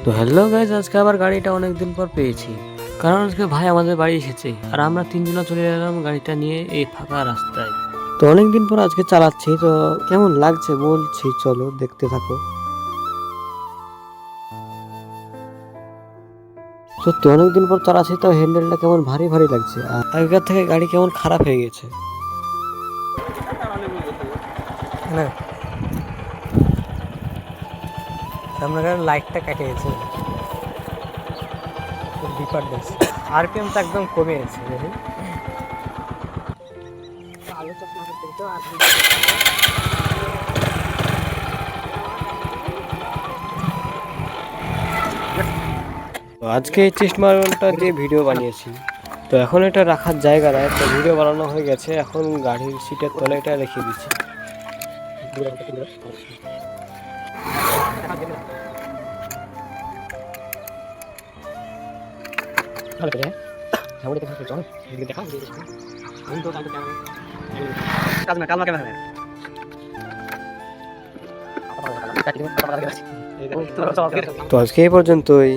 তো hello guys, আজকে আবার গাড়িটা অনেকদিন পর পেয়েছি। কারণ আজকে ভাই আমাদের বাড়ি এসেছে আর আমরা তিনজনা চলে এলাম গাড়িটা নিয়ে এই ফাঁকা রাস্তায়। তো অনেকদিন পর আজকে চালাচ্ছি, তো কেমন লাগছে বলছি, চলো দেখতে থাকো। সত্যি অনেকদিন পর চালাচ্ছি, তো হ্যান্ডেলটা কেমন ভারী ভারী লাগছে আর আগেকার থেকে গাড়ি কেমন খারাপ হয়ে গেছে। না, আমরা লাইটটা কেটে গেছে, ডিফারেন্স আরপিএম তো একদম কমে গেছে। তো আজকে এই চেস্ট মার্বেলটা দিয়ে ভিডিও বানিয়েছি। তো এখন এটা রাখার জায়গা নাই, তো ভিডিও বানানো হয়ে গেছে, এখন গাড়ির সিটের তলে এটা রেখে দিচ্ছি। তো আজকে এই পর্যন্তই।